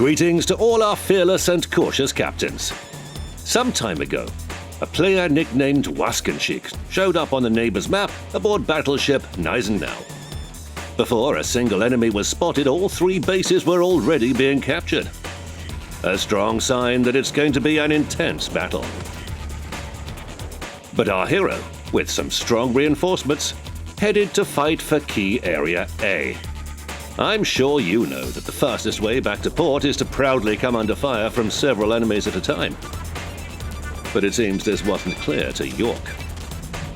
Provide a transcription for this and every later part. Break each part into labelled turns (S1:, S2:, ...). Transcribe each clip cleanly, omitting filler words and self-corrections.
S1: Greetings to all our fearless and cautious captains. Some time ago, a player nicknamed Waskenschik showed up on the neighbor's map aboard battleship Gneisenau. Before a single enemy was spotted, all 3 bases were already being captured. A strong sign that it's going to be an intense battle. But our hero, with some strong reinforcements, headed to fight for Key Area A. I'm sure you know that the fastest way back to port is to proudly come under fire from several enemies at a time. But it seems this wasn't clear to York.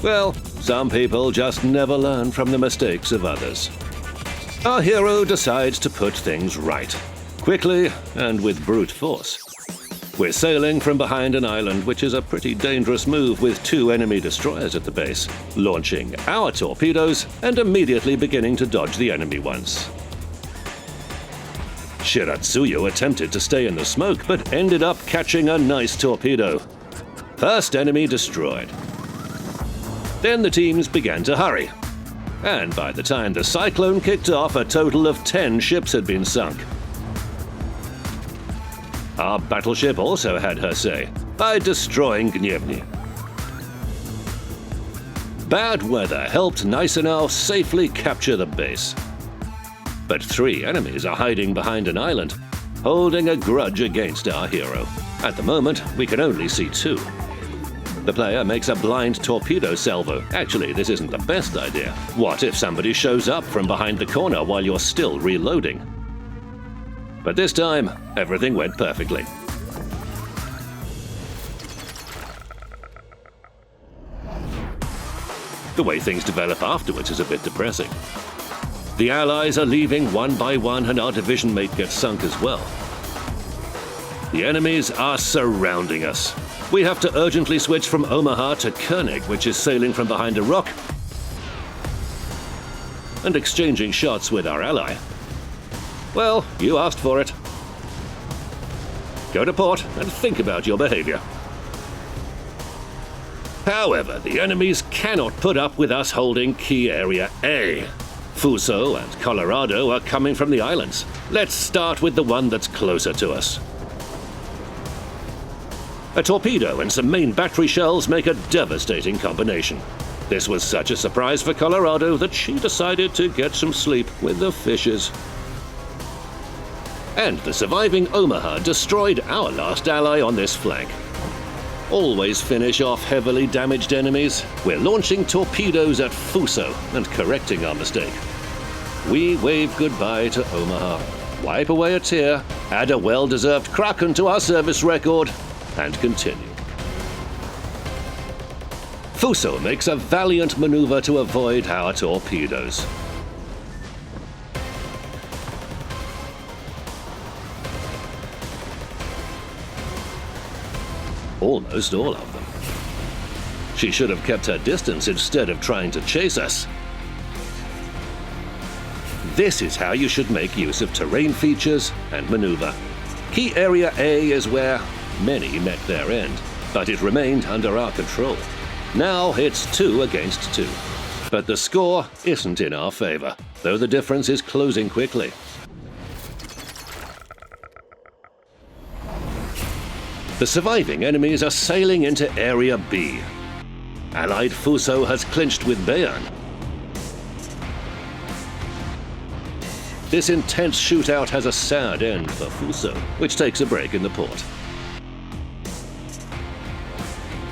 S1: Well, some people just never learn from the mistakes of others. Our hero decides to put things right, quickly and with brute force. We're sailing from behind an island, which is a pretty dangerous move with 2 enemy destroyers at the base, launching our torpedoes and immediately beginning to dodge the enemy ones. Shiratsuyu attempted to stay in the smoke, but ended up catching a nice torpedo. First enemy destroyed. Then the teams began to hurry. And by the time the Cyclone kicked off, a total of 10 ships had been sunk. Our battleship also had her say, by destroying Gnievny. Bad weather helped Gneisenau safely capture the base. But 3 enemies are hiding behind an island, holding a grudge against our hero. At the moment, we can only see 2. The player makes a blind torpedo salvo. Actually, this isn't the best idea. What if somebody shows up from behind the corner while you're still reloading? But this time, everything went perfectly. The way things develop afterwards is a bit depressing. The Allies are leaving one by one, and our division mate gets sunk as well. The enemies are surrounding us. We have to urgently switch from Omaha to Koenig, which is sailing from behind a rock, and exchanging shots with our ally. Well, you asked for it. Go to port and think about your behavior. However, the enemies cannot put up with us holding Key Area A. Fuso and Colorado are coming from the islands. Let's start with the one that's closer to us. A torpedo and some main battery shells make a devastating combination. This was such a surprise for Colorado that she decided to get some sleep with the fishes. And the surviving Omaha destroyed our last ally on this flank. Always finish off heavily damaged enemies. We're launching torpedoes at Fuso and correcting our mistake. We wave goodbye to Omaha, wipe away a tear, add a well-deserved Kraken to our service record, and continue. Fuso makes a valiant maneuver to avoid our torpedoes. Almost all of them. She should have kept her distance instead of trying to chase us. This is how you should make use of terrain features and maneuver. Key Area A is where many met their end, but it remained under our control. Now it's 2 against 2. But the score isn't in our favor, though the difference is closing quickly. The surviving enemies are sailing into Area B. Allied Fuso has clinched with Bayern. This intense shootout has a sad end for Fuso, which takes a break in the port.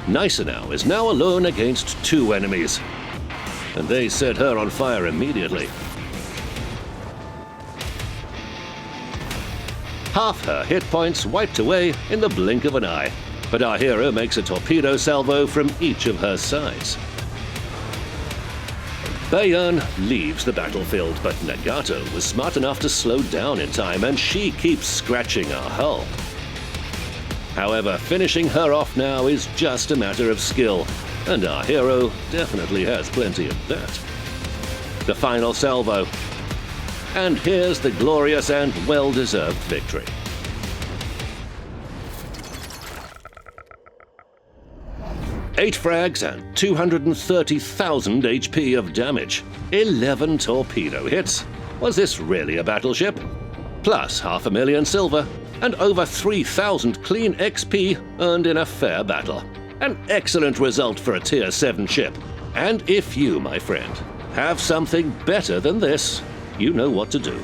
S1: Gneisenau is now alone against 2 enemies, and they set her on fire immediately. Half her hit points wiped away in the blink of an eye, but our hero makes a torpedo salvo from each of her sides. Bayern leaves the battlefield, but Nagato was smart enough to slow down in time, and she keeps scratching our hull. However, finishing her off now is just a matter of skill, and our hero definitely has plenty of that. The final salvo. And here's the glorious and well-deserved victory. Eight frags and 230,000 HP of damage. 11 torpedo hits. Was this really a battleship? plus 500,000 silver and over 3,000 clean XP earned in a fair battle. An excellent result for a Tier 7 ship. And if you, my friend, have something better than this, you know what to do.